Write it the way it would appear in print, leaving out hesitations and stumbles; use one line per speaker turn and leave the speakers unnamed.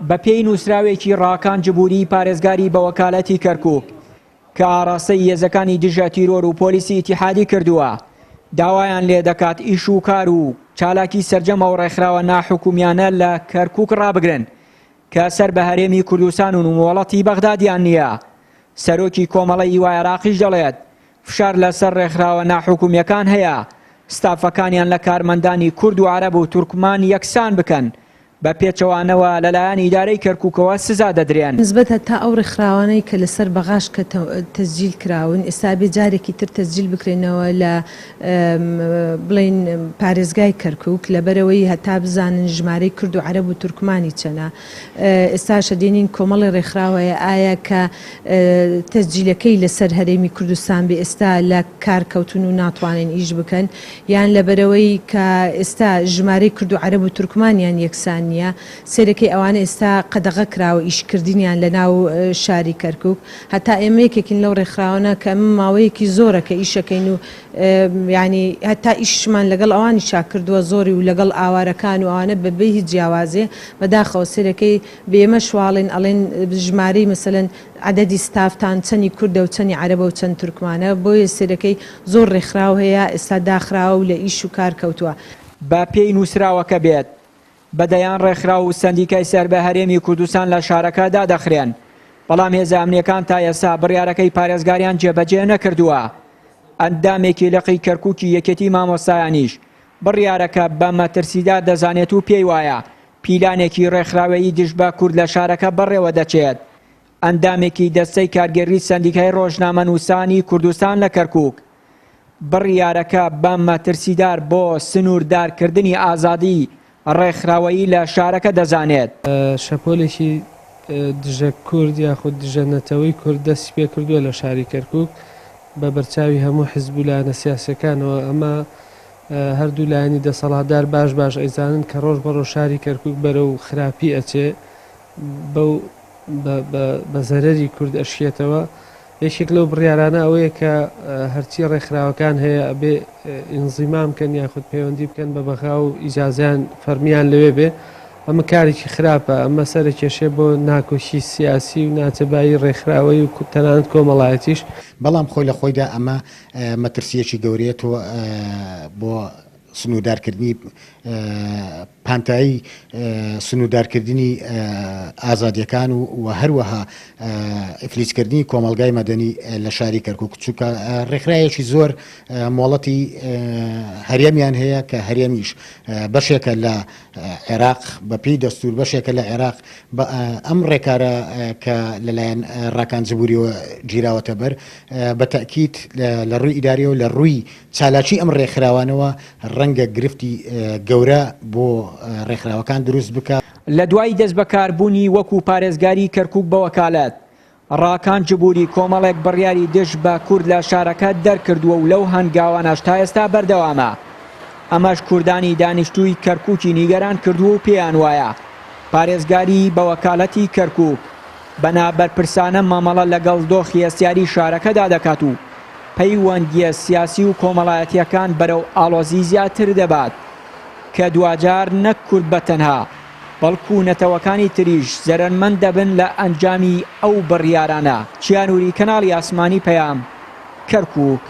بە پێی نووسراوێکی ڕاکان جبوری پارێزگاری بە وەکالەتی کەرکووک کە ئاڕاستەی هێزەکانی دژە تیرۆر و پۆلیسی ئیتیحادی کردووە داوایان لێ دەکات ئیش و کار و چالاکی سەرجەمە و ڕێکخراوە ناحکومیانە لە کەرکووک ڕابگرن کە سەر بە هەرێمی کوردستان و وڵاتی بەغدادیان نییە. سەرۆکی کۆمەڵی هیوای عێراقیش دەڵێت فشار لەسەر ڕێکخراوە ناحکومیەکان هەیە ستافەکانیان لە کارمەندانی کورد و عەرەب و تورکمان یەکسان بکەن بە پێچەوانەوە لەلایەن ئیدارەی کەرکووکەوە سزا دەدرێن.
نسبەتە تا ئەو ڕێکخراوانەی کە لەسەر بەغاش کە تەسجیل کراون ئێستا بێ جارێکی تر تەسجیل بکرێنەوە لە بڵین پارێزگای کەرکووک لەبەرەوەی هەتا بزانن ژمارەی کورد و عەرەب و تورکمانی چەنە. ئێستاشە دێنین کۆمەڵی ڕێکخراوەیە ئایا کە تەسجیلەکەی لەسەر هەرێمی کوردستان بێ ئێستا لە کارکەوتن و ناتوانین ئیش بکەن یان لەبەرەوەی کە ئێستا ژمارەی کورد و عەرەب و تورکمانیان یەکسان نیە سێرەکەی ئەوانە ئێستا قەدەغە کراوە ئیشکردنیان لە ناو شاری کەرکووک هەتا ئێمە یەکێکین لەو ڕێکخراوانە کە ماوەیەکی زۆرە کە ئیشەکەین و ینی هەتا ئیشمان لەگەڵ ئەوانی شاکردووە زۆری و لەگەڵ ئاوارەکان و ئەوانە بەبێ هیچ جیاوازێ بەداخەوە سێرەکەی بێمە شواڵین ئەڵێن ژمارەی مەسەلەن عەدەدی ستافتان چەندی کوردە و چەندی عەرەبە و چەند تورکمانە بۆیە سێرەکەی زۆر ڕێکخراو هەیە ئێستا داخراوە و لە ئیش و کار کەوتووە.
بە پێی نووسراوەکە بێت بەدەیان ڕێکخرا و سەندیکای سەر بە هەرێمی کوردستان لە شارەکەدا دەخرێن بەڵام هێزە ئەمنیەکان تا ئێستا بڕیارەکەی پارێزگاریان جێبەجێ نەکردووە. ئەندامێکی لەقی کەرکووکی یەکێتی مامۆستایانیش بڕیارەکە بە مەترسیدار دەزانێت و پێی وایە پیلانێکی ڕێکخراوەیی دژ بە کورد لە شارەکە بەڕێوە دەچێت. ئەندامێکی دەستەی کارگەری سەندیکای ڕۆژنامە نووسانی کوردستان لە کەرکووک بڕیارەکە بە مەترسیدار بۆ سنووردارکردنی ئازادی ڕێکخراوەیی لە شارەکە دەزانێت.
شەپۆلێکی دژە کورد یاخود دژەنەتەوەی کورد دەستی پێ کردووە لە شاری کەرکووک بە بەرچاوی هەموو حیزب و لایەنە سیاسەکانەوە. ئەمە هەردوو لایەنی دەسەڵاتدار باش ئەیزانن کە ڕۆژ بەڕۆژ شاری کەرکووک بەرە و خراپی ئەچێ بەو بە زەرەری کورد ئەشکێتەوە. یەکێک لەو بڕیارانە ئەوەیە کە هەرچی ڕێکخراوەکان هەیە ئەبێ ئینزیمام بکەن یاخود پەیوەندی بکەن بە بەخا و ئیجازیان فەرمیان لەوێ بێ. ئەمە کارێکی خراپە، ئەمە سەرە کێشێ بۆ ناکۆشی سیاسی و ناچەبایی ڕێکخراوەی و تەنانەت کۆمەڵایەتیش.
بەڵام خۆی لە خۆیدا ئەمە مەترسیەکی گەورەیەتەوە بۆ سنووردارکردنی پانتایی سنووردارکردنی ئازادیەکان و هەروەها ئفلیسکردنی کۆمەلگای مەدەنی لە شاری کەرکووک چونکە ڕێکخراوێکی زۆر مۆڵەتی هەرێمیان هەیە کە هەرێمیش بەشێکە لە عێراق بەپێی دەستور بەشێکە لە عێراق ئەم ڕێکارە کە لەلایەن ڕاکان جبوریەوە گیراوەتە بەر بە تەکید لە ڕووی ئیداریەوە لە ڕووی چالاکی ئەم ڕێکخراوانەوە ڕەنگە گرفتی گەورە بۆ ڕێکخراوەکان دروست بکات.
لە دوای دەست بەکاربوونی وەکو پارێزگاری کەرکووک بە وەکالەت ڕاکان جبوری کۆمەڵێک بڕیاری دژ بە کورد لە شارەکە دەرکردووە و لەو هەنگاوانەش تا ئێستا بەردەوامە. ئەمەش کوردانی دانیشتووی کەرکووکی نیگەران کردووە و پێیان وایە پارێزگاری بە وەکالەتی کەرکووک بەنابەرپرسانە مامەڵە لەگەڵ دۆخی ئەستیاری شارەکەدا دەکات و پەیوەندیە سیاسی و کۆمەڵایەتیەکان بەرەو ئاڵۆزی زیاتر دەبات کە دوجار نەک کورد بەتەنها بەڵکو نەتەوەکانی تریش زەرمەند دەبن لە ئەنجامی ئەو بڕیارانە. چیانوری کەناڵی ئاسمانی پەیام کەرکووک.